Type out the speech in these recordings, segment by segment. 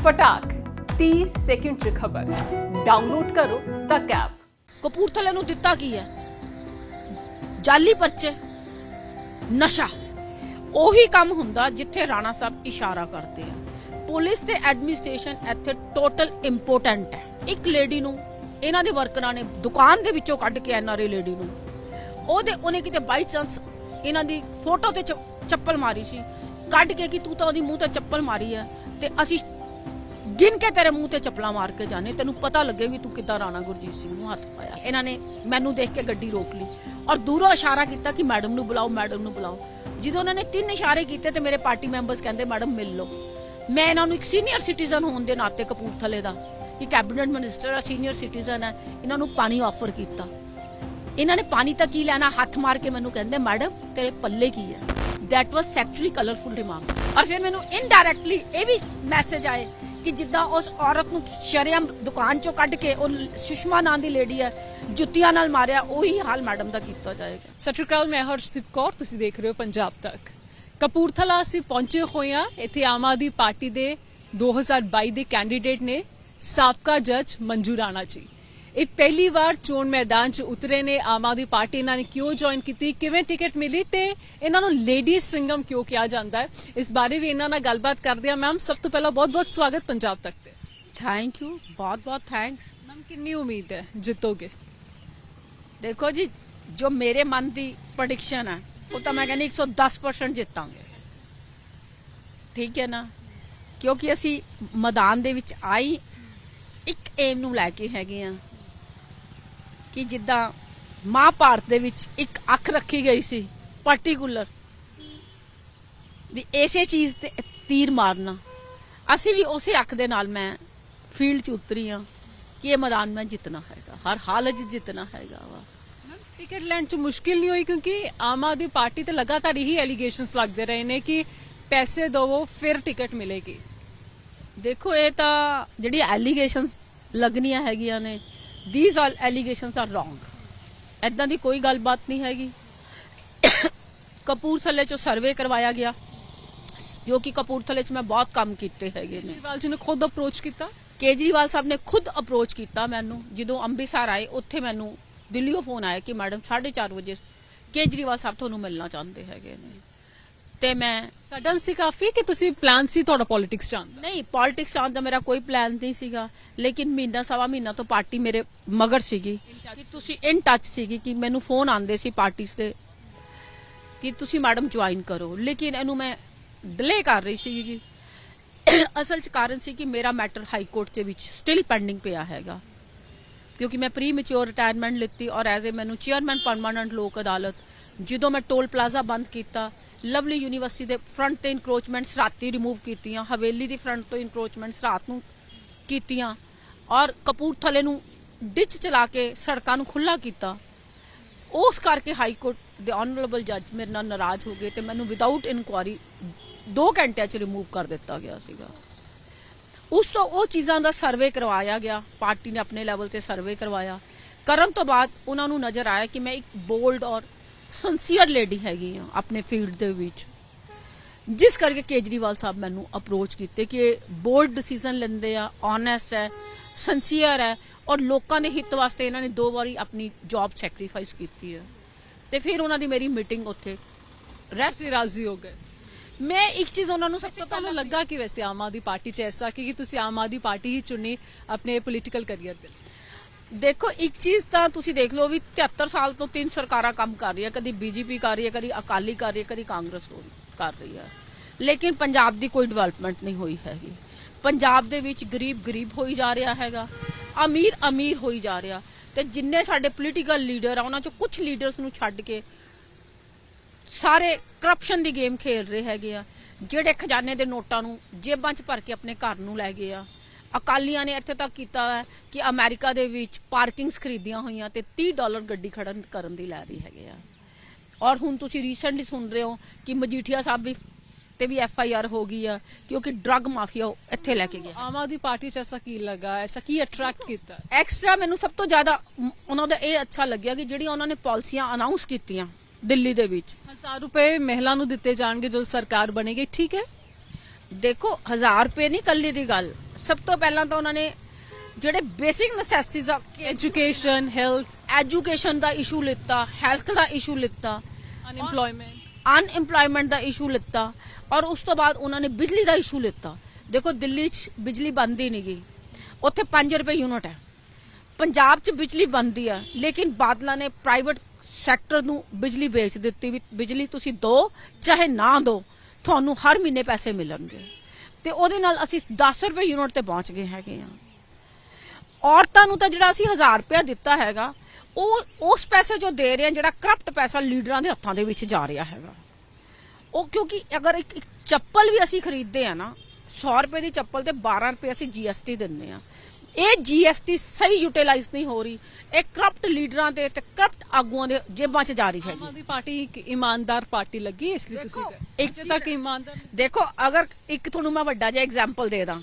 फटाक 30 सेकंड च खबर डाउनलोड करो तक ऐप। कपूरथले नूं दिता की है जाली परचे नशा ਉਹੀ ਕੰਮ ਹੁੰਦਾ ਜਿੱਥੇ ਰਾਣਾ ਸਾਹਿਬ ਇਸ਼ਾਰਾ ਕਰਦੇ ਆ। ਪੁਲਿਸ ਤੇ ਐਡਮਿਨਿਸਟ੍ਰੇਸ਼ਨ ਇੱਥੇ ਟੋਟਲ ਇੰਪੋਰਟੈਂਟ ਹੈ। ਇੱਕ ਲੇਡੀ ਨੂੰ ਇਹਨਾਂ ਦੇ ਵਰਕਰਾਂ ਨੇ ਦੁਕਾਨ ਦੇ ਵਿੱਚੋਂ ਕੱਢ ਕੇ ਐਨਆਰਏ ਲੇਡੀ ਨੂੰ ਉਹਨੇ ਕਿਤੇ ਬਾਈ ਚਾਂਸ ਇਹਨਾਂ ਦੀ ਫੋਟੋ ਤੇ ਚੱਪਲ ਮਾਰੀ ਸੀ, ਕੱਢ ਕੇ ਕਿ ਤੂੰ ਤਾਂ ਉਹਦੀ ਮੂੰਹ ਤੇ ਚੱਪਲ ਮਾਰੀ ਹੈ ਤੇ ਅਸੀਂ ਗਿਣ ਕੇ ਤੇਰੇ ਮੂੰਹ ਤੇ ਚੱਪਲਾਂ ਮਾਰ ਕੇ ਜਾਣੇ, ਤੈਨੂੰ ਪਤਾ ਲੱਗੇ ਵੀ ਤੂੰ ਕਿੱਦਾਂ ਰਾਣਾ ਗੁਰਜੀਤ ਸਿੰਘ ਨੂੰ ਹੱਥ ਪਾਇਆ। ਇਹਨਾਂ ਨੇ ਮੈਨੂੰ ਦੇਖ ਕੇ ਗੱਡੀ ਰੋਕ ਲਈ ਔਰ ਦੂਰੋਂ ਇਸ਼ਾਰਾ ਕੀਤਾ ਕਿ ਮੈਡਮ ਨੂੰ ਬੁਲਾਓ, ਮੈਡਮ ਨੂੰ ਬੁਲਾਓ। ਜਦੋਂ ਉਹਨਾਂ ਨੇ 3 ਇਸ਼ਾਰੇ ਕੀਤੇ ਤੇ ਮੇਰੇ ਪਾਰਟੀ ਮੈਂਬਰਸ ਕਹਿੰਦੇ ਮੈਡਮ ਮਿਲ ਲਓ। ਮੈਂ ਇਹਨਾਂ ਨੂੰ ਇੱਕ ਸੀਨੀਅਰ ਸਿਟੀਜ਼ਨ ਹੋਣ ਦੇ ਨਾਤੇ ਕਪੂਰਥਲੇ ਦਾ ਕਿ ਕੈਬਨਿਟ ਮਿਨਿਸਟਰ ਆ, ਸੀਨੀਅਰ ਸਿਟੀਜ਼ਨ ਹੈ, ਇਹਨਾਂ ਨੂੰ ਪਾਣੀ ਆਫਰ ਕੀਤਾ। ਇਹਨਾਂ ਨੇ ਪਾਣੀ ਤਾਂ ਕੀ ਲੈਣਾ, ਹੱਥ ਮਾਰ ਕੇ ਮੈਨੂੰ ਕਹਿੰਦੇ ਮੈਡਮ ਤੇਰੇ ਪੱਲੇ ਕੀ ਹੈ। That was actually colourful remark. ਔਰ ਫਿਰ ਮੈਨੂੰ ਇਨਡਾਇਰੈਕਟਲੀ ਇਹ ਵੀ ਮੈਸੇਜ ਆਏ ਕਿ ਜਿੱਦਾਂ ਉਸ ਔਰਤ ਨੂੰ ਸ਼ਰੇਆਮ ਦੁਕਾਨ ਚੋਂ ਕੱਢ ਕੇ ਉਹ ਸੁਸ਼ਮਾ ਨਾਂ ਦੀ ਲੇਡੀ ਹੈ ਜੁੱਤੀਆਂ ਨਾਲ ਮਾਰਿਆ, ਉਹੀ ਹਾਲ ਮੈਡਮ ਦਾ ਕੀਤਾ ਜਾਏਗਾ। ਸਤਿ ਸ਼੍ਰੀ ਅਕਾਲ, ਮੈਂ ਹਰਸ਼ਦੀਪ ਕੌਰ, ਤੁਸੀਂ ਦੇਖ ਰਹੇ ਹੋ ਪੰਜਾਬ ਤੱਕ। ਕਪੂਰਥਲਾ ਅਸੀਂ ਪਹੁੰਚੇ ਹੋਏ ਹਾਂ। ਇੱਥੇ ਆਮ ਆਦਮੀ ਪਾਰਟੀ ਦੇ 2022 ਦੇ ਕੈਂਡੀਡੇਟ ਨੇ ਸਾਬਕਾ ਜੱਜ ਮੰਜੂ ਰਾਣਾ ਜੀ। ਇਹ ਪਹਿਲੀ ਵਾਰ ਚੋਣ ਮੈਦਾਨ 'ਚ ਉਤਰੇ ਨੇ। ਆਮ ਆਦਮੀ ਪਾਰਟੀ ਇਹਨਾਂ ਨੇ ਕਿਉਂ ਜੁਆਇਨ ਕੀਤੀ, ਕਿਵੇਂ ਟਿਕਟ ਮਿਲੀ ਤੇ ਇਹਨਾਂ ਨੂੰ ਲੇਡੀ ਸਿੰਘਮ ਕਿਉਂ ਕਿਹਾ ਜਾਂਦਾ ਹੈ, ਇਸ ਬਾਰੇ ਵੀ ਇਹਨਾਂ ਨਾਲ ਗੱਲਬਾਤ ਕਰਦੇ ਹਾਂ। ਮੈਮ ਸਭ ਤੋਂ ਪਹਿਲਾਂ ਬਹੁਤ-ਬਹੁਤ ਸਵਾਗਤ ਪੰਜਾਬ ਤੱਕ ਤੇ। ਥੈਂਕ ਯੂ, ਬਹੁਤ-ਬਹੁਤ ਥੈਂਕਸ। ਮੈਮ ਕਿੰਨੀ ਉਮੀਦ ਹੈ ਜਿੱਤੋਗੇ? ਦੇਖੋ ਜੀ, ਜੋ ਮੇਰੇ ਮਨ ਦੀ ਪ੍ਰੈਡਿਕਸ਼ਨ ਹੈ ਉਹ ਤਾਂ ਮੈਂ ਕਹਿੰਦੀ 110% ਜਿੱਤਾਂਗੇ। ਠੀਕ ਹੈ ਨਾ, ਕਿਉਂਕਿ ਅਸੀਂ ਮੈਦਾਨ ਦੇ ਵਿੱਚ ਆਈ ਇੱਕ ਏਮ ਨੂੰ ਲੈ ਕੇ ਹੈਗੇ ਆ ਕਿ ਜਿੱਦਾਂ ਮਹਾਭਾਰਤ ਦੇ ਵਿੱਚ ਇੱਕ ਅੱਖ ਰੱਖੀ ਗਈ ਸੀ ਪਾਰਟਿਕੂਲਰ ਦੀ, ਇਸੇ ਚੀਜ਼ ਤੇ ਤੀਰ ਮਾਰਨਾ। ਅਸੀਂ ਵੀ ਉਸੇ ਅੱਖ ਦੇ ਨਾਲ ਮੈਂ ਫੀਲਡ 'ਚ ਉਤਰੀ ਆ ਕਿ ਇਹ ਮੈਦਾਨ ਮੈਂ ਜਿੱਤਣਾ ਹੈਗਾ, ਹਰ ਹਾਲਤ 'ਚ ਜਿੱਤਣਾ ਹੈਗਾ ਵਾ। ਟਿਕਟ ਲੈਣ 'ਚ ਮੁਸ਼ਕਿਲ ਨਹੀਂ ਹੋਈ ਕਿਉਂਕਿ ਆਮ ਆਦਮੀ ਪਾਰਟੀ ਤੇ ਲਗਾਤਾਰ ਇਹੀ ਐਲੀਗੇਸ਼ਨਸ ਲੱਗਦੇ ਰਹੇ ਨੇ ਕਿ ਪੈਸੇ ਦਵੋ ਫਿਰ ਟਿਕਟ ਮਿਲੇਗੀ। ਦੇਖੋ, ਇਹ ਤਾਂ ਜਿਹੜੀ ਐਲੀਗੇਸ਼ਨਸ ਲੱਗਣੀਆਂ ਹੈਗੀਆਂ ਨੇ, these all allegations are wrong. ਐਦਾਂ ਦੀ ਕੋਈ ਗੱਲਬਾਤ ਨਹੀਂ ਹੈਗੀ। ਕਪੂਰਥਲੇ 'ਚੋਂ ਸਰਵੇ ਕਰਵਾਇਆ ਗਿਆ, ਜੋ ਕਿ ਕਪੂਰਥਲੇ 'ਚ ਮੈਂ ਬਹੁਤ ਕੰਮ ਕੀਤੇ ਹੈਗੇ ਨੇ। ਕੇਜਰੀਵਾਲ ਜੀ ਨੇ ਖੁਦ ਅਪਰੋਚ ਕੀਤਾ। ਕੇਜਰੀਵਾਲ ਸਾਹਿਬ ਨੇ ਖੁਦ ਅਪਰੋਚ ਕੀਤਾ ਮੈਨੂੰ। ਜਦੋਂ ਅੰਮ੍ਰਿਤਸਰ ਆਏ ਉੱਥੇ ਮੈਨੂੰ ਦਿੱਲੀੋਂ ਫੋਨ ਆਇਆ ਕਿ ਮੈਡਮ 4:30 ਵਜੇ ਕੇਜਰੀਵਾਲ ਸਾਹਿਬ ਤੁਹਾਨੂੰ ਮਿਲਣਾ ਚਾਹੁੰਦੇ ਹੈਗੇ ਨੇ। ਤੇ ਮੈਂ ਸਡਨ ਸੀ ਕਾਫੀ ਕਿ ਤੁਸੀਂ ਪਲਾਨ ਸੀ ਤੁਹਾਡਾ ਪੋਲਿਟਿਕਸ ਜਾਣ ਦਾ? ਨਹੀਂ, ਪੋਲਿਟਿਕਸ ਜਾਣ ਦਾ ਮੇਰਾ ਕੋਈ ਪਲਾਨ ਨਹੀਂ ਸੀਗਾ, ਲੇਕਿਨ ਮਹੀਨਾ ਸਵਾ ਮਹੀਨਾ ਤੋਂ ਪਾਰਟੀ ਮੇਰੇ ਮਗਰ ਸੀਗੀ ਕਿ ਤੁਸੀਂ ਇਨ ਟੱਚ ਸੀਗੀ ਕਿ ਮੈਨੂੰ ਫੋਨ ਆਉਂਦੇ ਸੀ ਪਾਰਟੀਆਂ ਦੇ ਕਿ ਤੁਸੀਂ ਮੈਡਮ ਜੁਆਇਨ ਕਰੋ, ਲੇਕਿਨ ਇਹਨੂੰ ਮੈਂ ਡਿਲੇ ਕਰ ਰਹੀ ਸੀ। ਅਸਲ 'ਚ ਕਾਰਨ ਸੀ ਕਿ ਮੇਰਾ ਮੈਟਰ ਹਾਈ ਕੋਰਟ ਦੇ ਵਿੱਚ ਸਟਿਲ ਪੈਂਡਿੰਗ ਪਿਆ ਹੈਗਾ, ਕਿਉਂਕਿ ਮੈਂ ਪ੍ਰੀ ਮੈਚੁਰ ਰਿਟਾਇਰਮੈਂਟ ਲਿੱਤੀ ਔਰ ਐਜ਼ ਏ ਮੈਨੂੰ ਚੇਅਰਮੈਨ ਪਰਮਾਨੈਂਟ ਲੋਕ ਅਦਾਲਤ, ਜਦੋਂ ਮੈਂ ਟੋਲ ਪਲਾਜ਼ਾ ਬੰਦ ਕੀਤਾ, ਲਵਲੀ ਯੂਨੀਵਰਸਿਟੀ ਦੇ ਫਰੰਟ ਤੇ ਇਨਕਰੋਚਮੈਂਟਸ ਰਾਤੀ ਰਿਮੂਵ ਕੀਤੀਆਂ, ਹਵੇਲੀ ਦੀ ਫਰੰਟ ਤੋਂ ਇਨਕਰੋਚਮੈਂਟਸ ਰਾਤ ਨੂੰ ਕੀਤੀਆਂ ਔਰ ਕਪੂਰਥਲੇ ਨੂੰ ਡਿਚ ਚਲਾ ਕੇ ਸੜਕਾਂ ਨੂੰ ਖੁੱਲਾ ਕੀਤਾ, ਉਸ ਕਰਕੇ ਹਾਈ ਕੋਰਟ ਦੇ ਆਨਰੇਬਲ ਜੱਜ ਮੇਰੇ ਨਾਲ ਨਾਰਾਜ਼ ਹੋ ਗਏ ਤੇ ਮੈਨੂੰ ਵਿਦਆਊਟ ਇਨਕੁਆਰੀ 2 ਘੰਟਿਆਂ 'ਚ ਰਿਮੂਵ ਕਰ ਦਿੱਤਾ ਗਿਆ ਸੀਗਾ। ਉਸ ਤੋਂ ਉਹ ਚੀਜ਼ਾਂ ਦਾ ਸਰਵੇ ਕਰਵਾਇਆ ਗਿਆ, ਪਾਰਟੀ ਨੇ ਆਪਣੇ ਲੈਵਲ ਤੇ ਸਰਵੇ ਕਰਵਾਇਆ। ਕਰਨ ਤੋਂ ਬਾਅਦ ਉਹਨਾਂ ਨੂੰ ਨਜ਼ਰ ਆਇਆ ਕਿ ਮੈਂ ਇੱਕ ਬੋਲਡ ਔਰ ਸਿੰਸੀਅਰ ਲੇਡੀ ਹੈਗੀ ਆ ਆਪਣੇ ਫੀਲਡ ਦੇ ਵਿੱਚ, ਜਿਸ ਕਰਕੇ ਕੇਜਰੀਵਾਲ ਸਾਹਿਬ ਮੈਨੂੰ ਅਪਰੋਚ ਕੀਤੇ ਕਿ ਇਹ ਬੋਲਡ ਡਿਸੀਜਨ ਲੈਂਦੇ ਆ, ਓਨੈਸਟ ਹੈ, ਸਿੰਸੀਅਰ ਹੈ ਔਰ ਲੋਕਾਂ ਦੇ ਹਿੱਤ ਵਾਸਤੇ ਇਹਨਾਂ ਨੇ 2 ਵਾਰੀ ਆਪਣੀ ਜੌਬ ਸੈਕਰੀਫਾਈਸ ਕੀਤੀ ਹੈ। ਤੇ ਫਿਰ ਉਹਨਾਂ ਦੀ ਮੇਰੀ ਮੀਟਿੰਗ ਉੱਥੇ ਰਾਜ਼ੀ ਹੋ ਗਏ। ਮੈਂ ਇੱਕ ਚੀਜ਼ ਉਹਨਾਂ ਨੂੰ ਸਭ ਤੋਂ ਪਹਿਲਾਂ ਲੱਗਾ ਕਿ ਵੈਸੇ ਆਮ ਆਦਮੀ ਪਾਰਟੀ 'ਚ ਐਸਾ ਕਿ ਤੁਸੀਂ ਆਮ ਆਦਮੀ ਪਾਰਟੀ ਹੀ ਚੁਣੀ ਆਪਣੇ ਪੋਲੀਟੀਕਲ ਕਰੀਅਰ ਦੇ ਲਈ? ਦੇਖੋ, ਇੱਕ ਚੀਜ਼ ਤਾਂ ਤੁਸੀਂ ਦੇਖ ਲਓ ਵੀ 73 ਸਾਲ ਤੋਂ 3 ਸਰਕਾਰਾਂ ਕੰਮ ਕਰ ਰਹੀਆਂ, ਕਦੀ ਬੀਜੇਪੀ ਕਰ ਰਹੀ ਹੈ, ਕਦੀ ਅਕਾਲੀ ਕਰ ਰਹੀ ਹੈ, ਕਦੀ ਕਾਂਗਰਸ ਕਰ ਰਹੀ ਹੈ, ਲੇਕਿਨ ਪੰਜਾਬ ਦੀ ਕੋਈ ਡਿਵੈਲਪਮੈਂਟ ਨਹੀਂ ਹੋਈ ਹੈਗੀ। ਪੰਜਾਬ ਦੇ ਵਿੱਚ ਗਰੀਬ ਹੋਈ ਜਾ ਰਿਹਾ ਹੈਗਾ, ਅਮੀਰ ਹੋਈ ਜਾ ਰਿਹਾ। ਤੇ ਜਿੰਨੇ ਸਾਡੇ ਪੋਲੀਟੀਕਲ ਲੀਡਰ ਆ ਉਹਨਾਂ ਚੋਂ ਕੁਝ ਲੀਡਰਸ ਨੂੰ ਛੱਡ ਕੇ ਸਾਰੇ ਕਰਪਸ਼ਨ ਦੀ ਗੇਮ ਖੇਡ ਰਹੇ ਹੈਗੇ ਆ, ਜਿਹੜੇ ਖਜ਼ਾਨੇ ਦੇ ਨੋਟਾਂ ਨੂੰ ਜੇਬਾਂ 'ਚ ਭਰ ਕੇ ਆਪਣੇ ਘਰ ਨੂੰ ਲੈ ਗਏ ਆ। ਅਕਾਲੀਆਂ ਨੇ ਇੱਥੇ ਤੱਕ ਕੀਤਾ ਹੈ ਕਿ ਅਮਰੀਕਾ ਦੇ ਵਿੱਚ ਪਾਰਕਿੰਗਸ ਖਰੀਦੀਆਂ ਹੋਈਆਂ ਤੇ $30 ਗੱਡੀ ਖੜਨ ਕਰਨ ਦੀ ਲੈ ਰਹੀ ਹੈਗੇ ਆ। ਔਰ ਹੁਣ ਤੁਸੀਂ ਰੀਸੈਂਟਲੀ ਸੁਣ ਰਹੇ ਹੋ ਕਿ ਮਜੀਠੀਆ ਸਾਹਿਬ ਤੇ ਵੀ FIR ਹੋ ਗਈ ਆ ਕਿਉਂਕਿ ਡਰੱਗ ਮਾਫੀਆ ਇੱਥੇ ਲੈ ਕੇ ਗਿਆ। ਆਮ ਆਦਮੀ ਪਾਰਟੀ 'ਚ ਐਸਾ ਕੀ ਲੱਗਾ, ਐਸਾ ਕੀ ਅਟਰੈਕਟ ਕੀਤਾ? ਐਕਸਟਰਾ ਮੈਨੂੰ ਸਭ ਤੋਂ ਜ਼ਿਆਦਾ ਉਹਨਾਂ ਦਾ ਇਹ ਅੱਛਾ ਲੱਗਿਆ ਕਿ ਜਿਹੜੀਆਂ ਉਹਨਾਂ ਨੇ ਪਾਲਿਸੀਆਂ ਅਨਾਉਂਸ ਕੀਤੀਆਂ ਦਿੱਲੀ ਦੇ ਵਿੱਚ, 1000 ਰੁਪਏ ਮਹਿਲਾ ਨੂੰ ਦਿੱਤੇ ਜਾਣਗੇ ਜਦੋਂ ਸਰਕਾਰ ਬਣੇਗੀ, ਠੀਕ ਹੈ। ਦੇਖੋ 1000 ਰੁਪਏ ਨਹੀਂ ਕੱਲੀ ਦੀ ਗੱਲ, ਸਭ ਤੋਂ ਪਹਿਲਾਂ ਤਾਂ ਉਹਨਾਂ ਨੇ ਜਿਹੜੇ ਬੇਸਿਕ ਨੈਸੈਸਿਟੀਜ਼ ਆ ਐਜੂਕੇਸ਼ਨ, ਹੈਲਥ, ਐਜੂਕੇਸ਼ਨ ਦਾ ਇਸ਼ੂ ਲਿੱਤਾ, ਹੈਲਥ ਦਾ ਇਸ਼ੂ ਲਿੱਤਾ, ਅਨਇੰਪਲੋਇਮੈਂਟ ਦਾ ਇਸ਼ੂ ਲਿੱਤਾ, ਔਰ ਉਸ ਤੋਂ ਬਾਅਦ ਉਹਨਾਂ ਨੇ ਬਿਜਲੀ ਦਾ ਇਸ਼ੂ ਲਿੱਤਾ। ਦੇਖੋ ਦਿੱਲੀ 'ਚ ਬਿਜਲੀ ਬੰਦ ਹੀ ਨਹੀਂ ਗਈ, ਉੱਥੇ 5 ਰੁਪਏ ਯੂਨਿਟ ਹੈ। ਪੰਜਾਬ 'ਚ ਬਿਜਲੀ ਬੰਦੀ ਆ, ਲੇਕਿਨ ਬਾਦਲਾਂ ਨੇ ਪ੍ਰਾਈਵੇਟ ਸੈਕਟਰ ਨੂੰ ਬਿਜਲੀ ਵੇਚ ਦਿੱਤੀ ਵੀ ਬਿਜਲੀ ਤੁਸੀਂ ਦੋ ਚਾਹੇ ਨਾ ਦੋ, ਤੁਹਾਨੂੰ ਹਰ ਮਹੀਨੇ ਪੈਸੇ ਮਿਲਣਗੇ। ਤੇ ਉਹਦੇ ਨਾਲ ਅਸੀਂ 10 ਰੁਪਏ ਯੂਨਿਟ ਤੇ ਪਹੁੰਚ ਗਏ ਹੈਗੇ ਆ। ਔਰਤਾਂ ਨੂੰ ਤਾਂ ਜਿਹੜਾ ਅਸੀਂ 1000 ਰੁਪਏ ਦਿੱਤਾ ਹੈਗਾ, ਉਹ ਉਸ ਪੈਸੇ ਜੋ ਦੇ ਰਹੇ ਆ, ਜਿਹੜਾ ਕਰਪਟ ਪੈਸਾ ਲੀਡਰਾਂ ਦੇ ਹੱਥਾਂ ਦੇ ਵਿੱਚ ਜਾ ਰਿਹਾ ਹੈਗਾ। ਉਹ ਕਿਉਂਕਿ ਅਗਰ ਇੱਕ ਚੱਪਲ ਵੀ ਅਸੀਂ ਖਰੀਦਦੇ ਆ ਨਾ, 100 ਰੁਪਏ ਦੀ ਚੱਪਲ ਤੇ 12 ਰੁਪਏ ਅਸੀਂ GST ਦਿੰਦੇ ਆ। ਇਹ GST ਸਹੀ ਯੂਟਿਲਾਈਜ਼ ਨਹੀਂ ਹੋ ਰਹੀ, ਇਹ ਕਰਪਟ ਲੀਡਰਾਂ ਦੇ ਤੇ ਕਰਪਟ ਆਗੂਆਂ ਦੇ ਜੇਬਾਂ 'ਚ ਜਾ ਰਹੀ ਹੈ। ਆਮ ਆਦਮੀ ਪਾਰਟੀ ਇੱਕ ਇਮਾਨਦਾਰ ਪਾਰਟੀ ਲੱਗੀ, ਇਸ ਲਈ ਤੁਸੀਂ ਇੱਕ ਤੱਕ ਇਮਾਨਦਾਰ ਦੇਖੋ, ਅਗਰ ਇੱਕ ਤੁਹਾਨੂੰ ਮੈਂ ਵੱਡਾ ਜਿਹਾ ਐਗਜ਼ਾਮਪਲ ਦੇ ਦਾਂ,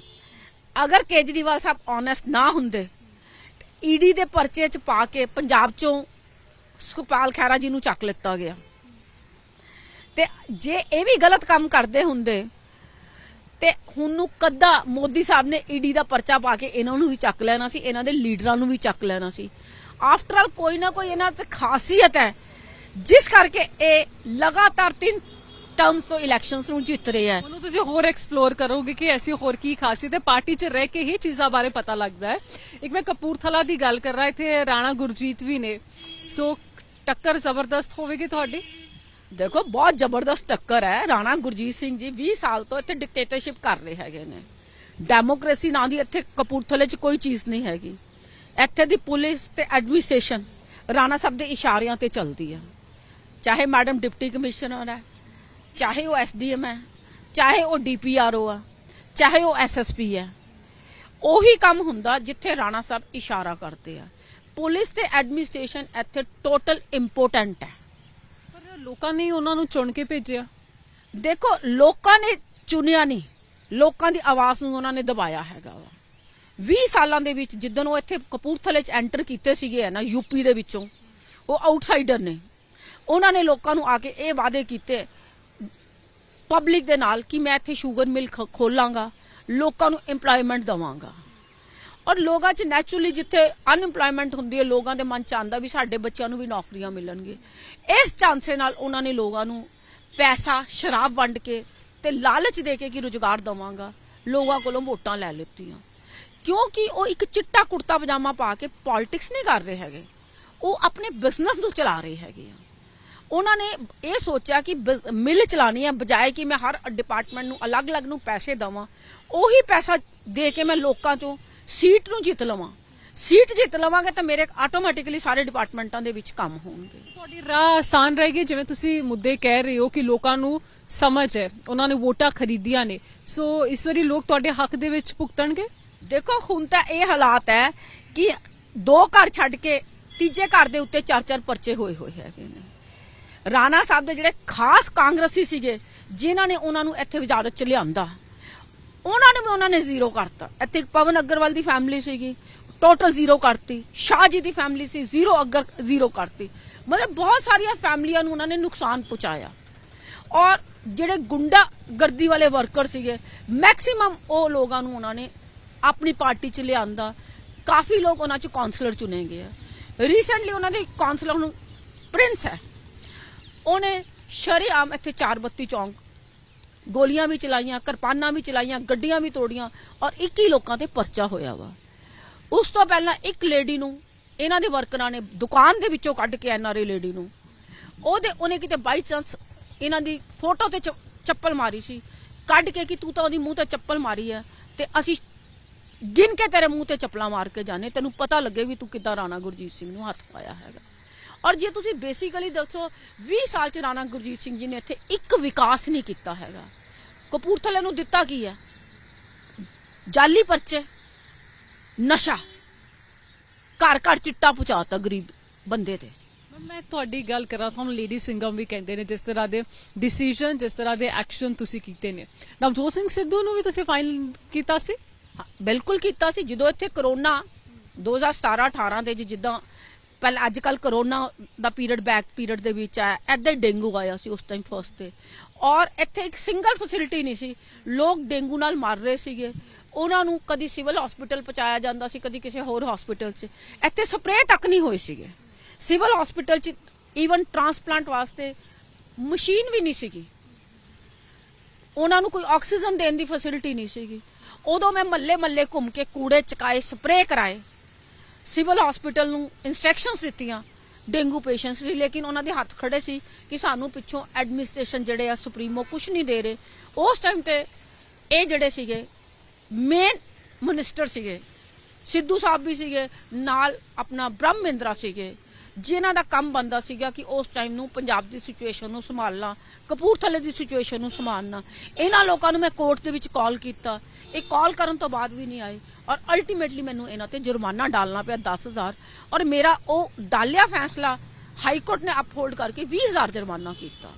ਅਗਰ ਕੇਜਰੀਵਾਲ ਸਾਹਿਬ ਓਨੈਸਟ ਨਾ ਹੁੰਦੇ, ਈਡੀ ਦੇ ਪਰਚੇ 'ਚ ਪਾ ਕੇ ਪੰਜਾਬ 'ਚੋਂ ਸੁਖਪਾਲ ਖਹਿਰਾ ਜੀ ਨੂੰ ਚੱਕ ਲਿੱਤਾ ਗਿਆ, ਤੇ ਜੇ ਇਹ ਵੀ ਗਲਤ ਕੰਮ ਕਰਦੇ ਹੁੰਦੇ ਤੇ ਹੁਣ ਨੂੰ ਕੱਦਾ ਮੋਦੀ ਸਾਹਿਬ ਨੇ ਈਡੀ ਦਾ ਪਰਚਾ ਪਾ ਕੇ ਇਹਨਾਂ ਨੂੰ ਵੀ ਚੱਕ ਲੈਣਾ ਸੀ, ਇਹਨਾਂ ਦੇ ਲੀਡਰਾਂ ਨੂੰ ਵੀ ਚੱਕ ਲੈਣਾ ਸੀ। ਆਫਟਰ ਆਲ ਕੋਈ ਨਾ ਕੋਈ ਇਹਨਾਂ 'ਚ ਖਾਸੀਅਤ ਹੈ, ਜਿਸ ਕਰਕੇ ਇਹ ਲਗਾਤਾਰ 3 ਟਰਮਸ ਤੋਂ ਇਲੈਕਸ਼ਨਸ ਨੂੰ ਜਿੱਤ ਰਹੇ ਹੈ। ਉਹਨੂੰ ਤੁਸੀਂ ਹੋਰ ਐਕਸਪਲੋਰ ਕਰੋਗੇ ਕਿ ਐਸੀ ਹੋਰ ਕੀ ਖਾਸੀਅਤ ਹੈ, ਪਾਰਟੀ 'ਚ ਰਹਿ ਕੇ ਹੀ ਚੀਜ਼ਾਂ ਬਾਰੇ ਪਤਾ ਲੱਗਦਾ ਹੈ। ਇੱਕ ਮੈਂ ਕਪੂਰਥਲਾ ਦੀ ਗੱਲ ਕਰ ਰਹਾ, ਇੱਥੇ ਰਾਣਾ ਗੁਰਜੀਤ ਵੀ ਨੇ, ਸੋ ਟੱਕਰ ਜ਼ਬਰਦਸਤ ਹੋਵੇਗੀ ਤੁਹਾਡੀ। ਦੇਖੋ ਬਹੁਤ ਜ਼ਬਰਦਸਤ ਟੱਕਰ ਹੈ। ਰਾਣਾ ਗੁਰਜੀਤ ਸਿੰਘ ਜੀ 20 ਸਾਲ ਤੋਂ ਇੱਥੇ ਡਿਕਟੇਟਰਸ਼ਿਪ ਕਰ ਰਹੇ ਹੈਗੇ ਨੇ। ਡੈਮੋਕ੍ਰੇਸੀ ਨਾਂ ਦੀ ਇੱਥੇ ਕਪੂਰਥਲੇ 'ਚ ਕੋਈ ਚੀਜ਼ ਨਹੀਂ ਹੈਗੀ। ਇੱਥੇ ਦੀ ਪੁਲਿਸ ਤੇ ਐਡਮਿਨਿਸਟ੍ਰੇਸ਼ਨ ਰਾਣਾ ਸਾਹਿਬ ਦੇ ਇਸ਼ਾਰਿਆਂ ਤੇ ਚੱਲਦੀ ਹੈ। ਚਾਹੇ ਮੈਡਮ ਡਿਪਟੀ ਕਮਿਸ਼ਨਰ ਹੈ, ਚਾਹੇ ਉਹ SDM ਹੈ, ਚਾਹੇ ਉਹ DPRO ਆ, ਚਾਹੇ ਉਹ SSP ਹੈ, ਉਹੀ ਕੰਮ ਹੁੰਦਾ ਜਿੱਥੇ ਰਾਣਾ ਸਾਹਿਬ ਇਸ਼ਾਰਾ ਕਰਦੇ ਆ। ਪੁਲਿਸ ਤੇ ਐਡਮਿਨਿਸਟ੍ਰੇਸ਼ਨ ਇੱਥੇ ਟੋਟਲ ਇੰਪੋਰਟੈਂਟ ਹੈ। ਲੋਕਾਂ ਨੇ ਉਹਨਾਂ ਨੂੰ ਚੁਣ ਕੇ ਭੇਜਿਆ। ਦੇਖੋ ਲੋਕਾਂ ਨੇ ਚੁਣਿਆ ਨਹੀਂ, ਲੋਕਾਂ ਦੀ ਆਵਾਜ਼ ਨੂੰ ਉਹਨਾਂ ਨੇ ਦਬਾਇਆ ਹੈਗਾ ਵਾ। 20 ਸਾਲਾਂ ਦੇ ਵਿੱਚ ਜਿੱਦਣ ਉਹ ਇੱਥੇ ਕਪੂਰਥਲੇ 'ਚ ਐਂਟਰ ਕੀਤੇ ਸੀਗੇ ਨਾ UP ਦੇ ਵਿੱਚੋਂ, ਉਹ ਆਊਟਸਾਈਡਰ ਨੇ, ਉਹਨਾਂ ਨੇ ਲੋਕਾਂ ਨੂੰ ਆ ਕੇ ਇਹ ਵਾਅਦੇ ਕੀਤੇ ਪਬਲਿਕ ਦੇ ਨਾਲ ਕਿ ਮੈਂ ਇੱਥੇ ਸ਼ੂਗਰ ਮਿਲ ਖੋਲਾਂਗਾ, ਲੋਕਾਂ ਨੂੰ ਏਮਪਲੋਇਮੈਂਟ ਦਵਾਂਗਾ। ਔਰ ਲੋਕਾਂ 'ਚ ਨੈਚੁਰਲੀ ਜਿੱਥੇ ਅਨਇੰਪਲੋਇਮੈਂਟ ਹੁੰਦੀ ਹੈ, ਲੋਕਾਂ ਦੇ ਮਨ 'ਚ ਆਉਂਦਾ ਵੀ ਸਾਡੇ ਬੱਚਿਆਂ ਨੂੰ ਵੀ ਨੌਕਰੀਆਂ ਮਿਲਣਗੇ। ਇਸ ਚਾਂਸੇ ਨਾਲ ਉਹਨਾਂ ਨੇ ਲੋਕਾਂ ਨੂੰ ਪੈਸਾ, ਸ਼ਰਾਬ ਵੰਡ ਕੇ ਤੇ ਲਾਲਚ ਦੇ ਕੇ ਕਿ ਰੁਜ਼ਗਾਰ ਦਵਾਂਗਾ, ਲੋਕਾਂ ਕੋਲੋਂ ਵੋਟਾਂ ਲੈ ਲਿੱਤੀਆਂ। ਕਿਉਂਕਿ ਉਹ ਇੱਕ ਚਿੱਟਾ ਕੁੜਤਾ ਪਜਾਮਾ ਪਾ ਕੇ ਪੋਲਿਟਿਕਸ ਨਹੀਂ ਕਰ ਰਹੇ ਹੈਗੇ, ਉਹ ਆਪਣੇ ਬਿਜ਼ਨਸ ਨੂੰ ਚਲਾ ਰਹੇ ਹੈਗੇ ਆ। ਉਹਨਾਂ ਨੇ ਇਹ ਸੋਚਿਆ ਕਿ ਮਿਲ ਚਲਾਣੀ ਹੈ, ਬਜਾਏ ਕਿ ਮੈਂ ਹਰ ਡਿਪਾਰਟਮੈਂਟ ਨੂੰ ਅਲੱਗ-ਅਲੱਗ ਨੂੰ ਪੈਸੇ ਦੇਵਾਂ, ਉਹੀ ਪੈਸਾ ਦੇ ਕੇ ਮੈਂ ਲੋਕਾਂ 'ਚੋਂ ਸੀਟ ਨੂੰ ਜਿੱਤ ਲਵਾਂ। ਸੀਟ ਜਿੱਤ ਲਵਾਂਗੇ ਤਾਂ ਮੇਰੇ ਆਟੋਮੈਟਿਕਲੀ ਸਾਰੇ ਡਿਪਾਰਟਮੈਂਟਾਂ ਦੇ ਵਿੱਚ ਕੰਮ ਹੋਣਗੇ। ਤੁਹਾਡੀ ਰਾਹ ਆਸਾਨ ਰਹੇਗੀ, ਜਿਵੇਂ ਤੁਸੀਂ ਮੁੱਦੇ ਕਹਿ ਰਹੇ ਹੋ ਕਿ ਲੋਕਾਂ ਨੂੰ ਸਮਝ ਹੈ, ਉਹਨਾਂ ਨੇ ਵੋਟਾਂ ਖਰੀਦੀਆਂ ਨੇ, ਸੋ ਇਸ ਵਾਰੀ ਲੋਕ ਤੁਹਾਡੇ ਹੱਕ ਦੇ ਵਿੱਚ ਭੁਗਤਣਗੇ। ਦੇਖੋ ਹੁਣ ਤਾਂ ਇਹ ਹਾਲਾਤ ਹੈ ਕਿ 2 ਘਰ ਛੱਡ ਕੇ ਤੀਜੇ ਘਰ ਦੇ ਉੱਤੇ 4-4 ਪਰਚੇ ਹੋਏ ਹੈਗੇ ਨੇ। ਰਾਣਾ ਸਾਹਿਬ ਦੇ ਜਿਹੜੇ ਖਾਸ ਕਾਂਗਰਸੀ ਸੀਗੇ, ਜਿਨ੍ਹਾਂ ਨੇ ਉਹਨਾਂ ਨੂੰ ਇੱਥੇ ਵਜ਼ਾਰਤ 'ਚ ਲਿਆਂਦਾ, ਉਹਨਾਂ ਨੂੰ ਵੀ ਉਹਨਾਂ ਨੇ ਜ਼ੀਰੋ ਕਰਤਾ। ਇੱਥੇ ਪਵਨ ਅਗਰਵਾਲ ਦੀ ਫੈਮਿਲੀ ਸੀਗੀ, ਟੋਟਲ ਜ਼ੀਰੋ ਕਰਤੀ। ਸ਼ਾਹ ਜੀ ਦੀ ਫੈਮਿਲੀ ਸੀ, ਜ਼ੀਰੋ ਕਰਤੀ। ਮਤਲਬ ਬਹੁਤ ਸਾਰੀਆਂ ਫੈਮਲੀਆਂ ਨੂੰ ਉਹਨਾਂ ਨੇ ਨੁਕਸਾਨ ਪਹੁੰਚਾਇਆ। ਔਰ ਜਿਹੜੇ ਗੁੰਡਾ ਗਰਦੀ ਵਾਲੇ ਵਰਕਰ ਸੀਗੇ, ਮੈਕਸਿਮਮ ਉਹ ਲੋਕਾਂ ਨੂੰ ਉਹਨਾਂ ਨੇ ਆਪਣੀ ਪਾਰਟੀ 'ਚ ਲਿਆਂਦਾ। ਕਾਫੀ ਲੋਕ ਉਹਨਾਂ 'ਚ ਕਾਉਂਸਲਰ ਚੁਣੇ ਗਏ ਆ। ਰੀਸੈਂਟਲੀ ਉਹਨਾਂ ਦੇ ਕਾਉਂਸਲਰ ਨੂੰ ਪ੍ਰਿੰਸ ਹੈ, ਉਹਨੇ ਸ਼ਰੇਆਮ ਇੱਥੇ 432 ਚੌਂਕ ਗੋਲੀਆਂ ਵੀ ਚਲਾਈਆਂ, ਕਿਰਪਾਨਾਂ ਵੀ ਚਲਾਈਆਂ, ਗੱਡੀਆਂ ਵੀ ਤੋੜੀਆਂ, ਔਰ 21 ਲੋਕਾਂ ਤੇ ਪਰਚਾ ਹੋਇਆ ਵਾ। ਉਸ ਤੋਂ ਪਹਿਲਾਂ ਇੱਕ ਲੇਡੀ ਨੂੰ ਇਹਨਾਂ ਦੇ ਵਰਕਰਾਂ ਨੇ ਦੁਕਾਨ ਦੇ ਵਿੱਚੋਂ ਕੱਢ ਕੇ, NRA ਲੇਡੀ ਨੂੰ, ਉਹਨੇ ਕਿਤੇ ਬਾਈ ਚਾਂਸ ਇਹਨਾਂ ਦੀ ਫੋਟੋ ਤੇ ਚੱਪਲ ਮਾਰੀ ਸੀ, ਕੱਢ ਕੇ ਕਿ ਤੂੰ ਤਾਂ ਉਹਦੀ ਮੂੰਹ ਤੇ ਚੱਪਲ ਮਾਰੀ ਹੈ ਤੇ ਅਸੀਂ ਗਿਣ ਕੇ ਤੇਰੇ ਮੂੰਹ ਤੇ ਚੱਪਲਾਂ ਮਾਰ ਕੇ ਜਾਣੇ, ਤੈਨੂੰ ਪਤਾ ਲੱਗੇ ਵੀ ਤੂੰ ਕਿੱਦਾਂ ਰਾਣਾ ਗੁਰਜੀਤ ਸਿੰਘ ਨੂੰ ਹੱਥ ਪਾਇਆ ਹੈਗਾ। ਔਰ ਜੇ ਤੁਸੀਂ ਬੇਸਿਕਲੀ ਦੱਸੋ, 20 ਸਾਲ 'ਚ ਰਾਣਾ ਗੁਰਜੀਤ ਸਿੰਘ ਜੀ ਨੇ ਇੱਥੇ ਇੱਕ ਵਿਕਾਸ ਨਹੀਂ ਕੀਤਾ ਹੈਗਾ। ਕਪੂਰਥਲੇ ਨੂੰ ਦਿੱਤਾ ਕੀ ਹੈ? ਜਾਲੀ ਪਰਚੇ, ਨਸ਼ਾ, ਘਰ ਘਰ ਚਿੱਟਾ ਪਹੁੰਚਾਤਾ ਗਰੀਬ ਬੰਦੇ ਤੇ। ਮੈਂ ਤੁਹਾਡੀ ਗੱਲ ਕਰਾਂ, ਤੁਹਾਨੂੰ ਲੇਡੀ ਸਿੰਘਮ ਵੀ ਕਹਿੰਦੇ ਨੇ, ਜਿਸ ਤਰ੍ਹਾਂ ਦੇ ਡਿਸੀਜਨ, ਜਿਸ ਤਰ੍ਹਾਂ ਦੇ ਐਕਸ਼ਨ ਤੁਸੀਂ ਕੀਤੇ ਨੇ। ਨਵਜੋਤ ਸਿੰਘ ਸਿੱਧੂ ਨੂੰ ਵੀ ਤੁਸੀਂ ਫਾਈਲ ਕੀਤਾ ਸੀ? ਬਿਲਕੁਲ ਕੀਤਾ ਸੀ। ਜਦੋਂ ਇੱਥੇ ਕਰੋਨਾ 2017-18 ਦੇ ਜਿੱਦਾਂ ਪਹਿਲਾਂ ਅੱਜ ਕੱਲ ਕਰੋਨਾ ਦਾ ਬੈਕ ਪੀਰੀਅਡ ਦੇ ਵਿੱਚ ਆਇਆ, ਏਦਾਂ ਹੀ ਡੇਂਗੂ ਆਇਆ ਸੀ ਉਸ ਟਾਈਮ ਫਸਟ ਤੇ। ਔਰ ਇੱਥੇ ਇੱਕ ਸਿੰਗਲ ਫੈਸਿਲਿਟੀ ਨਹੀਂ ਸੀ, ਲੋਕ ਡੇਂਗੂ ਨਾਲ ਮਰ ਰਹੇ ਸੀਗੇ। ਉਹਨਾਂ ਨੂੰ ਕਦੀ ਸਿਵਲ ਹਸਪੀਟਲ ਪਹੁੰਚਾਇਆ ਜਾਂਦਾ ਸੀ, ਕਦੀ ਕਿਸੇ ਹੋਰ ਹਸਪੀਟਲ 'ਚ। ਇੱਥੇ ਸਪਰੇਅ ਤੱਕ ਨਹੀਂ ਹੋਏ ਸੀਗੇ ਸਿਵਲ ਹਸਪੀਟਲ 'ਚ, ਈਵਨ ਟ੍ਰਾਂਸਪਲਾਂਟ ਵਾਸਤੇ ਮਸ਼ੀਨ ਵੀ ਨਹੀਂ ਸੀਗੀ, ਉਹਨਾਂ ਨੂੰ ਕੋਈ ਆਕਸੀਜਨ ਦੇਣ ਦੀ ਫੈਸਿਲਿਟੀ ਨਹੀਂ ਸੀਗੀ। ਉਦੋਂ ਮੈਂ ਮੱਲੇ ਘੁੰਮ ਕੇ ਕੂੜੇ ਚਕਾਏ, ਸਪਰੇਅ ਕਰਾਏ, ਸਿਵਲ ਹਸਪੀਟਲ ਨੂੰ ਇਨਸਟਰਕਸ਼ਨਸ ਦਿੱਤੀਆਂ ਡੇਂਗੂ ਪੇਸ਼ੈਂਟਸ ਲਈ, ਲੇਕਿਨ ਉਹਨਾਂ ਦੇ ਹੱਥ ਖੜੇ ਸੀ ਕਿ ਸਾਨੂੰ ਪਿੱਛੋਂ ਐਡਮਿਨਿਸਟ੍ਰੇਸ਼ਨ ਜਿਹੜੇ ਆ ਸੁਪਰੀਮੋ ਕੁਝ ਨਹੀਂ ਦੇ ਰਹੇ। ਉਸ ਟਾਈਮ ਤੇ ਇਹ ਜਿਹੜੇ ਸੀਗੇ ਮੇਨ ਮਿਨਿਸਟਰ ਸੀਗੇ, ਸਿੱਧੂ ਸਾਹਿਬ ਵੀ ਸੀਗੇ ਨਾਲ, ਆਪਣਾ ਬ੍ਰਹਮ ਮਹਿੰਦਰਾ ਸੀਗੇ, ਜਿਨ੍ਹਾਂ ਦਾ ਕੰਮ ਬੰਦਾ ਸੀਗਾ ਕਿ ਉਸ ਟਾਈਮ ਨੂੰ ਪੰਜਾਬ ਦੀ ਸਿਚੁਏਸ਼ਨ ਨੂੰ ਸੰਭਾਲਣਾ, ਕਪੂਰਥਲੇ ਦੀ ਸਿਚੁਏਸ਼ਨ ਨੂੰ ਸੰਭਾਲਣਾ। ਇਹਨਾਂ ਲੋਕਾਂ ਨੂੰ ਮੈਂ ਕੋਰਟ ਦੇ ਵਿੱਚ ਕਾਲ ਕੀਤਾ, ਇਹ ਕਾਲ ਕਰਨ ਤੋਂ ਬਾਅਦ ਵੀ ਨਹੀਂ ਆਏ, ਔਰ ਅਲਟੀਮੇਟਲੀ ਮੈਨੂੰ ਇਹਨਾਂ ਤੇ ਜੁਰਮਾਨਾ ਡਾਲਣਾ ਪਿਆ 10,000, ਔਰ ਮੇਰਾ ਉਹ ਡਾਲਿਆ ਫੈਸਲਾ ਹਾਈ ਕੋਰਟ ਨੇ ਅਪਹੋਲਡ ਕਰਕੇ 20,000 ਜੁਰਮਾਨਾ ਕੀਤਾ।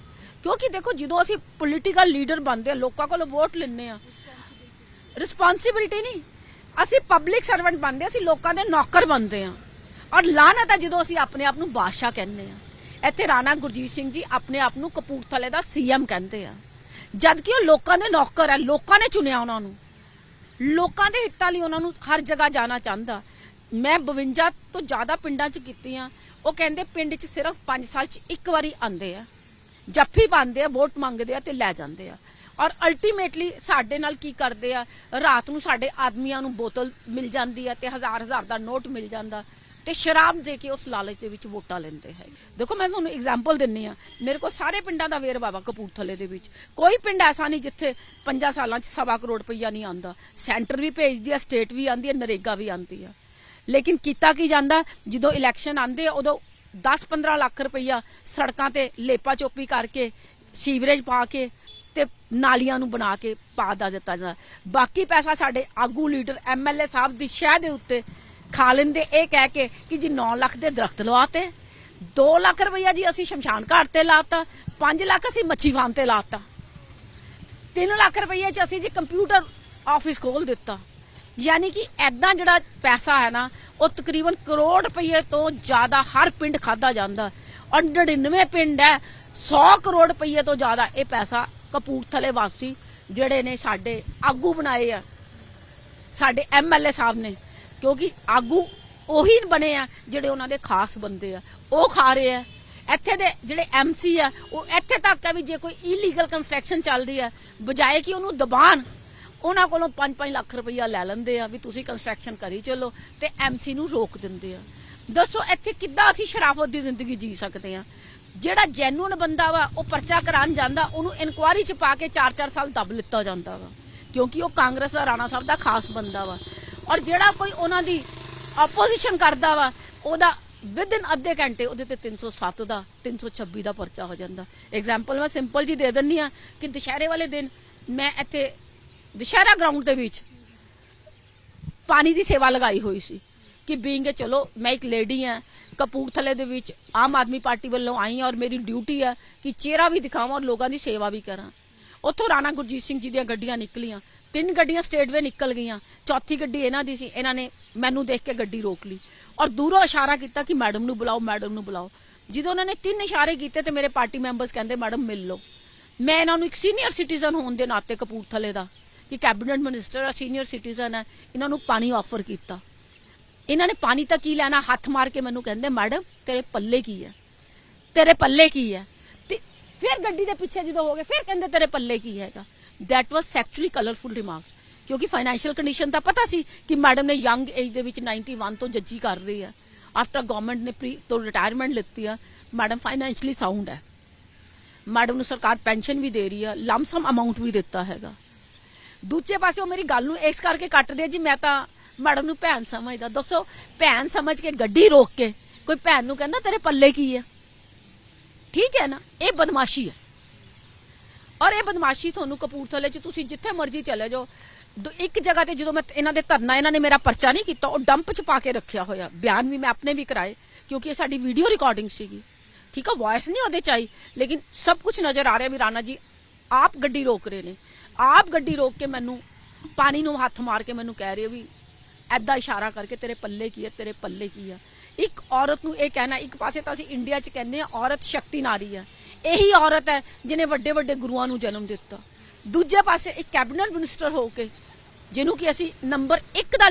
ਕਿਉਂਕਿ ਦੇਖੋ, ਜਦੋਂ ਅਸੀਂ ਪੋਲੀਟੀਕਲ ਲੀਡਰ ਬਣਦੇ ਆ, ਲੋਕਾਂ ਕੋਲੋਂ ਵੋਟ ਲੈਂਦੇ ਆ, ਰਿਸਪੌਂਸਿਬਿਲਿਟੀ ਨਹੀਂ, ਅਸੀਂ ਪਬਲਿਕ ਸਰਵੈਂਟ ਬਣਦੇ, ਅਸੀਂ ਲੋਕਾਂ ਦੇ ਨੌਕਰ ਬਣਦੇ ਆ, ਔਰ ਲਾਹਨਤ ਹੈ ਜਦੋਂ ਅਸੀਂ ਆਪਣੇ ਆਪ ਨੂੰ ਬਾਦਸ਼ਾਹ ਕਹਿੰਦੇ ਆ। ਇੱਥੇ ਰਾਣਾ ਗੁਰਜੀਤ ਸਿੰਘ ਜੀ ਆਪਣੇ ਆਪ ਨੂੰ ਕਪੂਰਥਲੇ ਦਾ ਸੀਐਮ ਕਹਿੰਦੇ ਆ, ਜਦ ਕਿ ਉਹ ਲੋਕਾਂ ਦੇ ਨੌਕਰ ਹੈ, ਲੋਕਾਂ ਨੇ ਚੁਣਿਆ ਉਹਨਾਂ ਨੂੰ, ਲੋਕਾਂ ਦੇ ਹਿੱਤਾਂ ਲਈ ਉਹਨਾਂ ਨੂੰ ਹਰ ਜਗ੍ਹਾ ਜਾਣਾ ਚਾਹੁੰਦਾ। ਮੈਂ 52 ਤੋਂ ਜ਼ਿਆਦਾ ਪਿੰਡਾਂ 'ਚ ਕੀਤੀਆਂ, ਉਹ ਕਹਿੰਦੇ ਪਿੰਡ 'ਚ ਸਿਰਫ 5 ਸਾਲ 'ਚ ਇੱਕ ਵਾਰੀ ਆਉਂਦੇ ਆ, ਜੱਫੀ ਪਾਉਂਦੇ ਆ, ਵੋਟ ਮੰਗਦੇ ਆ ਤੇ ਲੈ ਜਾਂਦੇ ਆ, ਔਰ ਅਲਟੀਮੇਟਲੀ ਸਾਡੇ ਨਾਲ ਕੀ ਕਰਦੇ ਆ, ਰਾਤ ਨੂੰ ਸਾਡੇ ਆਦਮੀਆਂ ਨੂੰ ਬੋਤਲ ਮਿਲ ਜਾਂਦੀ ਆ ਤੇ ਹਜ਼ਾਰ ਦਾ ਨੋਟ ਮਿਲ ਜਾਂਦਾ ਤੇ ਸ਼ਰਾਬ ਦੇ ਕੇ ਉਸ ਲਾਲਚ ਦੇ ਵਿੱਚ ਵੋਟਾਂ ਲੈਂਦੇ ਹੈ। ਦੇਖੋ, ਮੈਂ ਤੁਹਾਨੂੰ ਐਗਜ਼ਾਮਪਲ ਦਿੰਨੀ ਆ, ਮੇਰੇ ਕੋਲ ਸਾਰੇ ਪਿੰਡਾਂ ਦਾ ਵੇਰਵਾ ਵਾ ਕਪੂਰਥਲੇ ਦੇ ਵਿੱਚ, ਕੋਈ ਪਿੰਡ ਐਸਾ ਨਹੀਂ ਜਿੱਥੇ 5 ਸਾਲਾਂ 'ਚ 1.25 ਕਰੋੜ ਰੁਪਈਆ ਨਹੀਂ ਆਉਂਦਾ। ਸੈਂਟਰ ਵੀ ਭੇਜਦੀ ਆ, ਸਟੇਟ ਵੀ ਆਉਂਦੀ ਆ, ਨਰੇਗਾ ਵੀ ਆਉਂਦੀ ਆ, ਲੇਕਿਨ ਕੀਤਾ ਕੀ ਜਾਂਦਾ, ਜਦੋਂ ਇਲੈਕਸ਼ਨ ਆਉਂਦੇ ਆ ਉਦੋਂ 10-15 ਲੱਖ ਰੁਪਈਆ ਸੜਕਾਂ ਤੇ ਲੇਪਾ ਚੋਪੀ ਕਰਕੇ, ਸੀਵਰੇਜ ਪਾ ਕੇ ਤੇ ਨਾਲੀਆਂ ਨੂੰ ਬਣਾ ਕੇ ਪਾ ਦਿੱਤਾ ਜਾਂਦਾ। ਬਾਕੀ ਪੈਸਾ ਸਾਡੇ ਆਗੂ ਲੀਡਰ MLA ਸਾਹਿਬ ਦੀ ਸ਼ਹਿ ਦੇ ਉੱਤੇ ਖਾ ਲੈਂਦੇ, ਇਹ ਕਹਿ ਕੇ ਕਿ ਜੀ 9 ਲੱਖ ਦੇ ਦਰਖਤ ਲਵਾਤੇ, 2 ਲੱਖ ਰੁਪਈਆ ਜੀ ਅਸੀਂ ਸ਼ਮਸ਼ਾਨ ਘਾਟ ਤੇ ਲਾਤਾ, 5 ਲੱਖ ਅਸੀਂ ਮੱਛੀ ਫਾਰਮ ਤੇ ਲਾਤਾ, 3 ਲੱਖ ਰੁਪਈਏ 'ਚ ਅਸੀਂ ਜੀ ਕੰਪਿਊਟਰ ਆਫਿਸ ਖੋਲ ਦਿੱਤਾ। ਯਾਨੀ ਕਿ ਐਦਾਂ ਜਿਹੜਾ ਪੈਸਾ ਹੈ ਨਾ, ਉਹ ਤਕਰੀਬਨ ਕਰੋੜ ਰੁਪਈਏ ਤੋਂ ਜ਼ਿਆਦਾ ਹਰ ਪਿੰਡ ਖਾਦਾ ਜਾਂਦਾ, ਔਰ 99 ਪਿੰਡ ਹੈ, 100 ਕਰੋੜ ਰੁਪਈਏ ਤੋਂ ਜ਼ਿਆਦਾ ਇਹ ਪੈਸਾ ਕਪੂਰਥਲੇ ਵਾਸੀ ਜਿਹੜੇ ਨੇ ਸਾਡੇ ਆਗੂ ਬਣਾਏ ਆ, ਸਾਡੇ MLA ਸਾਹਿਬ ਨੇ, ਕਿਉਂਕਿ ਆਗੂ ਉਹੀ ਬਣੇ ਆ ਜਿਹੜੇ ਉਹਨਾਂ ਦੇ ਖਾਸ ਬੰਦੇ ਆ, ਉਹ ਖਾ ਰਹੇ ਆ। ਇੱਥੇ ਦੇ ਜਿਹੜੇ MC ਆ, ਉਹ ਇੱਥੇ ਤੱਕ ਆ ਵੀ ਜੇ ਕੋਈ ਇਲੀਗਲ ਕੰਸਟਰਕਸ਼ਨ ਚੱਲ ਰਹੀ ਹੈ, ਬਜਾਏ ਕਿ ਉਹਨੂੰ ਦਬਾਣ, ਉਹਨਾਂ ਕੋਲੋਂ 5-5 ਲੱਖ ਰੁਪਈਆ ਲੈ ਲੈਂਦੇ ਆ ਵੀ ਤੁਸੀਂ ਕੰਸਟਰਕਸ਼ਨ ਕਰੀ ਚੱਲੋ, ਤੇ MC ਨੂੰ ਰੋਕ ਦਿੰਦੇ ਆ। ਦੱਸੋ ਇੱਥੇ ਕਿੱਦਾਂ ਅਸੀਂ ਸ਼ਰਾਫਤ ਦੀ ਜ਼ਿੰਦਗੀ ਜੀ ਸਕਦੇ ਆ? ਜਿਹੜਾ ਜੈਨੂਨ ਬੰਦਾ ਵਾ ਉਹ ਪਰਚਾ ਕਰਾਉਣ ਜਾਂਦਾ, ਉਹਨੂੰ ਇਨਕੁਆਇਰੀ 'ਚ ਪਾ ਕੇ 4-4 ਸਾਲ ਦਬ ਲਿੱਤਾ ਜਾਂਦਾ ਵਾ, ਕਿਉਂਕਿ ਉਹ ਕਾਂਗਰਸ ਦਾ ਰਾਣਾ ਸਾਹਿਬ ਦਾ ਖਾਸ ਬੰਦਾ ਵਾ। ਔਰ ਜਿਹੜਾ ਕੋਈ ਉਹਨਾਂ ਦੀ ਆਪੋਜੀਸ਼ਨ ਕਰਦਾ ਵਾ, ਉਹਦਾ ਵਿਦਿਨ ਅੱਧੇ ਘੰਟੇ ਉਹਦੇ ਤੇ 307 ਦਾ 326 ਦਾ ਪਰਚਾ ਹੋ ਜਾਂਦਾ। ਐਗਜ਼ਾਮਪਲ ਮੈਂ ਸਿੰਪਲ ਜੀ ਦੇ ਦਿੰਨੀ ਆ ਕਿ ਦੁਸ਼ਹਿਰੇ ਵਾਲੇ ਦਿਨ ਮੈਂ ਇੱਥੇ ਦੁਸ਼ਹਿਰਾ ਗਰਾਊਂਡ ਦੇ ਵਿੱਚ ਪਾਣੀ ਦੀ ਸੇਵਾ ਲਗਾਈ ਹੋਈ ਸੀ ਕਿ ਬੀਇੰਗ ਚਲੋ ਮੈਂ ਇੱਕ ਲੇਡੀ ਆ, ਕਪੂਰਥਲੇ ਦੇ ਵਿੱਚ ਆਮ ਆਦਮੀ ਪਾਰਟੀ ਵੱਲੋਂ ਆਈ ਹਾਂ, ਔਰ ਮੇਰੀ ਡਿਊਟੀ ਆ ਕਿ ਚਿਹਰਾ ਵੀ ਦਿਖਾਵਾਂ ਔਰ ਲੋਕਾਂ ਦੀ ਸੇਵਾ ਵੀ ਕਰਾਂ। ਉੱਥੋਂ ਰਾਣਾ ਗੁਰਜੀਤ ਸਿੰਘ ਜੀ ਦੀਆਂ ਗੱਡੀਆਂ ਨਿਕਲੀਆਂ, 3 ਗੱਡੀਆਂ ਸਟੇਟਵੇ ਨਿਕਲ ਗਈਆਂ, ਚੌਥੀ ਗੱਡੀ ਇਹਨਾਂ ਦੀ ਸੀ, ਇਹਨਾਂ ਨੇ ਮੈਨੂੰ ਦੇਖ ਕੇ ਗੱਡੀ ਰੋਕ ਲਈ ਔਰ ਦੂਰੋਂ ਇਸ਼ਾਰਾ ਕੀਤਾ ਕਿ ਮੈਡਮ ਨੂੰ ਬੁਲਾਓ, ਮੈਡਮ ਨੂੰ ਬੁਲਾਓ। ਜਦੋਂ ਉਹਨਾਂ ਨੇ 3 ਇਸ਼ਾਰੇ ਕੀਤੇ ਤੇ ਮੇਰੇ ਪਾਰਟੀ ਮੈਂਬਰਸ ਕਹਿੰਦੇ ਮੈਡਮ ਮਿਲ ਲਓ। ਮੈਂ ਇਹਨਾਂ ਨੂੰ ਇੱਕ ਸੀਨੀਅਰ ਸਿਟੀਜ਼ਨ ਹੋਣ ਦੇ ਨਾਤੇ ਕਪੂਰਥਲੇ ਦਾ, ਕਿ ਕੈਬਨਿਟ ਮਿਨਿਸਟਰ ਆ, ਸੀਨੀਅਰ ਸਿਟੀਜ਼ਨ ਹੈ, ਇਹਨਾਂ ਨੂੰ ਪਾਣੀ ਆਫਰ ਕੀਤਾ। ਇਹਨਾਂ ਨੇ ਪਾਣੀ ਤਾਂ ਕੀ ਲੈਣਾ, ਹੱਥ ਮਾਰ ਕੇ ਮੈਨੂੰ ਕਹਿੰਦੇ ਮੈਡਮ ਤੇਰੇ ਪੱਲੇ ਕੀ ਹੈ, ਤੇਰੇ ਪੱਲੇ ਕੀ ਹੈ। ਤੇ ਫਿਰ ਗੱਡੀ ਦੇ ਪਿੱਛੇ ਜਦੋਂ ਹੋ ਗਏ ਫਿਰ ਕਹਿੰਦੇ ਤੇਰੇ ਪੱਲੇ ਕੀ ਹੈਗਾ। That was actually colourful remarks, ਕਿਉਂਕਿ ਫਾਈਨੈਂਸ਼ੀਅਲ ਕੰਡੀਸ਼ਨ ਤਾਂ ਪਤਾ ਸੀ ਕਿ ਮੈਡਮ ਨੇ ਯੰਗ ਏਜ ਦੇ ਵਿੱਚ 91 ਤੋਂ ਜੱਜੀ ਕਰ ਰਹੀ ਹੈ, ਆਫਟਰ ਗਵਰਨਮੈਂਟ ਨੇ ਪ੍ਰੀ ਤੋਂ ਰਿਟਾਇਰਮੈਂਟ ਲਿੱਤੀ ਆ, ਮੈਡਮ ਫਾਈਨੈਂਸ਼ੀਅਲੀ ਸਾਊਂਡ ਹੈ, ਮੈਡਮ ਨੂੰ ਸਰਕਾਰ ਪੈਨਸ਼ਨ ਵੀ ਦੇ ਰਹੀ ਹੈ, ਲੰਮਸਮ ਅਮਾਉਂਟ ਵੀ ਦਿੱਤਾ ਹੈਗਾ। ਦੂਜੇ ਪਾਸੇ ਉਹ ਮੇਰੀ ਗੱਲ ਨੂੰ ਇਸ ਕਰਕੇ ਕੱਟਦੇ ਜੀ ਮੈਂ ਤਾਂ ਮੈਡਮ ਨੂੰ ਭੈਣ ਸਮਝਦਾ। ਦੱਸੋ, ਭੈਣ ਸਮਝ ਕੇ ਗੱਡੀ ਰੋਕ ਕੇ ਕੋਈ ਭੈਣ ਨੂੰ ਕਹਿੰਦਾ ਤੇਰੇ ਪੱਲੇ ਕੀ ਹੈ? ਠੀਕ ਹੈ ਨਾ, ਇਹ ਬਦਮਾਸ਼ੀ ਹੈ। ਔਰ ਇਹ ਬਦਮਾਸ਼ੀ ਤੁਹਾਨੂੰ ਕਪੂਰਥਲੇ 'ਚ ਤੁਸੀਂ ਜਿੱਥੇ ਮਰਜ਼ੀ ਚਲੇ ਜਾਓ, ਇੱਕ ਜਗ੍ਹਾ ਤੇ ਜਦੋਂ ਮੈਂ ਇਹਨਾਂ ਦੇ ਧਰਨਾ, ਇਹਨਾਂ ਨੇ ਮੇਰਾ ਪਰਚਾ ਨਹੀਂ ਕੀਤਾ, ਉਹ ਡੰਪ 'ਚ ਪਾ ਕੇ ਰੱਖਿਆ ਹੋਇਆ, ਬਿਆਨ ਵੀ ਮੈਂ ਆਪਣੇ ਵੀ ਕਰਾਏ ਕਿਉਂਕਿ ਇਹ ਸਾਡੀ ਵੀਡੀਓ ਰਿਕਾਰਡਿੰਗ ਸੀਗੀ। ਠੀਕ ਆ, ਵੌਇਸ ਨਹੀਂ ਉਹਦੇ 'ਚ ਆਈ, ਲੇਕਿਨ ਸਭ ਕੁਝ ਨਜ਼ਰ ਆ ਰਿਹਾ ਵੀ ਰਾਣਾ ਜੀ ਆਪ ਗੱਡੀ ਰੋਕ ਰਹੇ ਨੇ, ਆਪ ਗੱਡੀ ਰੋਕ ਕੇ ਮੈਨੂੰ ਪਾਣੀ ਨੂੰ ਹੱਥ ਮਾਰ ਕੇ ਮੈਨੂੰ ਕਹਿ ਰਹੇ ਵੀ ਐਦਾਂ ਇਸ਼ਾਰਾ ਕਰਕੇ ਤੇਰੇ ਪੱਲੇ ਕੀ ਹੈ, ਤੇਰੇ ਪੱਲੇ ਕੀ ਹੈ। ਇੱਕ ਔਰਤ ਨੂੰ ਇਹ ਕਹਿਣਾ, ਇੱਕ ਪਾਸੇ ਤਾਂ ਅਸੀਂ ਇੰਡੀਆ 'ਚ ਕਹਿੰਦੇ ਆ ਔਰਤ ਸ਼ਕਤੀ ਨਾਰੀ ਹੈ, ਇਹੀ ਔਰਤ ਹੈ ਜਿਹਨੇ ਵੱਡੇ ਵੱਡੇ ਗੁਰੂਆਂ ਨੂੰ ਜਨਮ ਦਿੱਤਾ। ਦੂਜੇ ਪਾਸੇ ਇੱਕ ਕੈਬਨਿਟ ਮਿਨਿਸਟਰ ਹੋ ਕੇ ਜਿਹਨੂੰ ਕਿ ਅਸੀਂ ਨੰਬਰ 1 ਦਾ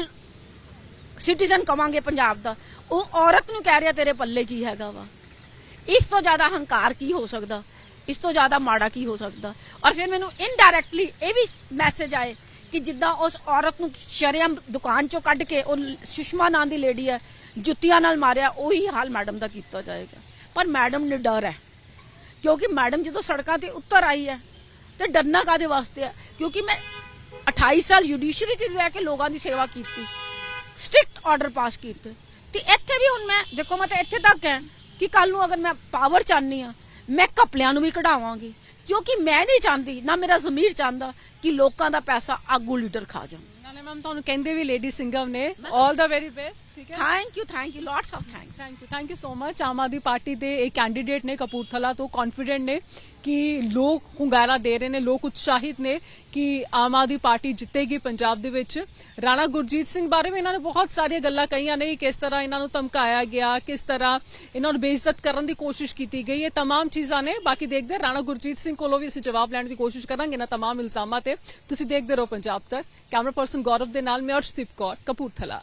ਸਿਟੀਜ਼ਨ ਕਵਾਂਗੇ ਪੰਜਾਬ ਦਾ, ਉਹ ਔਰਤ ਨੂੰ ਕਹਿ ਰਿਹਾ ਤੇਰੇ ਪੱਲੇ ਕੀ ਹੈਗਾ ਵਾ। ਇਸ ਤੋਂ ਜ਼ਿਆਦਾ ਹੰਕਾਰ ਕੀ ਹੋ ਸਕਦਾ, ਇਸ ਤੋਂ ਜ਼ਿਆਦਾ ਮਾੜਾ ਕੀ ਹੋ ਸਕਦਾ। ਔਰ ਫਿਰ ਮੈਨੂੰ ਇਨਡਾਇਰੈਕਟਲੀ ਇਹ ਵੀ ਮੈਸੇਜ ਆਏ ਕਿ ਜਿੱਦਾਂ ਉਸ ਔਰਤ ਨੂੰ ਸ਼ਰੇਆਮ ਦੁਕਾਨ ਚੋਂ ਕੱਢ ਕੇ, ਉਹ ਸੁਸ਼ਮਾ ਨਾਂ ਦੀ ਲੇਡੀ ਹੈ, ਜੁੱਤੀਆਂ ਨਾਲ ਮਾਰਿਆ, ਉਹੀ ਹਾਲ ਮੈਡਮ ਦਾ ਕੀਤਾ ਜਾਏਗਾ। ਪਰ ਮੈਡਮ ਨਿਡਰ ਹੈ, ਕਿਉਂਕਿ ਮੈਡਮ ਜਦੋਂ ਸੜਕਾਂ ਤੇ ਉੱਤਰ ਆਈ ਹੈ ਤੇ ਡਰਨਾ ਕਾਹਦੇ ਵਾਸਤੇ ਹੈ? ਕਿਉਂਕਿ ਮੈਂ 28 ਸਾਲ ਜੁਡੀਸ਼ਰੀ 'ਚ ਰਹਿ ਕੇ ਲੋਕਾਂ ਦੀ ਸੇਵਾ ਕੀਤੀ, ਸਟ੍ਰਿਕਟ ਆਰਡਰ ਪਾਸ ਕੀਤੇ, ਤੇ ਇੱਥੇ ਵੀ ਹੁਣ ਮੈਂ ਦੇਖੋ, ਮੈਂ ਤਾਂ ਇੱਥੇ ਤੱਕ ਹੈ ਕਿ ਕੱਲ ਨੂੰ ਅਗਰ ਮੈਂ ਪਾਵਰ ਚਾਹਨੀ ਆ, ਮੈਂ ਘਪਲਿਆਂ ਨੂੰ ਵੀ ਕਢਾਵਾਂਗੀ, ਕਿਉਂਕਿ ਮੈਂ ਨਹੀਂ ਚਾਹੁੰਦੀ, ਨਾ ਮੇਰਾ ਜ਼ਮੀਰ ਚਾਹੁੰਦਾ ਕਿ ਲੋਕਾਂ ਦਾ ਪੈਸਾ ਆਗੂ ਲੀਡਰ ਖਾ ਜਾਣ। ਨਾਲੇ ਮੈਮ ਤੁਹਾਨੂੰ ਕਹਿੰਦੇ ਵੀ ਲੇਡੀ ਸਿੰਘਮ ਨੇ ਆਲ ਦਾ ਵੈਰੀ ਬੈਸਟ। ਠੀਕ ਹੈ, thank you lots of thanks. Thank you so much. Aam Aadmi party ਦੇ ਇਹ ਕੈਂਡੀਡੇਟ ਨੇ ਕਪੂਰਥਲਾ ਤੋਂ, ਕੌਨਫੀਡੈਂਟ ਨੇ ਕਿ ਲੋਕ ਹੁੰਗਾਰਾ ਦੇ ਰਹੇ ਨੇ, ਲੋਕ ਉਤਸ਼ਾਹਿਤ ਨੇ ਕਿ ਆਮ ਆਦਮੀ ਪਾਰਟੀ ਜਿੱਤੇਗੀ ਪੰਜਾਬ ਦੇ ਵਿੱਚ। ਰਾਣਾ ਗੁਰਜੀਤ ਸਿੰਘ ਬਾਰੇ ਵੀ ਇਹਨਾਂ ਨੇ ਬਹੁਤ ਸਾਰੀਆਂ ਗੱਲਾਂ ਕਹੀਆਂ ਨੇ, ਕਿਸ ਤਰ੍ਹਾਂ ਇਹਨਾਂ ਨੂੰ ਧਮਕਾਇਆ ਗਿਆ, ਕਿਸ ਤਰ੍ਹਾਂ ਇਹਨਾਂ ਨੂੰ ਬੇਇੱਜ਼ਤ ਕਰਨ ਦੀ ਕੋਸ਼ਿਸ਼ ਕੀਤੀ ਗਈ, ਇਹ तमाम ਚੀਜ਼ਾਂ ਨੇ। ਬਾਕੀ ਦੇਖਦੇ ਰਾਣਾ ਗੁਰਜੀਤ ਸਿੰਘ ਕੋਲੋਂ ਵੀ ਅਸੀਂ ਜਵਾਬ ਲੈਣ ਦੀ ਕੋਸ਼ਿਸ਼ ਕਰਾਂਗੇ ਇਹਨਾਂ तमाम ਇਲਜ਼ਾਮਾਂ ਤੇ। ਤੁਸੀਂ ਦੇਖਦੇ ਰਹੋ ਪੰਜਾਬ ਤੱਕ। ਕੈਮਰਾ ਪਰਸਨ ਗੌਰਵ ਦੇ ਨਾਲ ਮੈਂ ਅਰਸ਼ਦੀਪ ਕੌਰ, ਕਪੂਰਥਲਾ।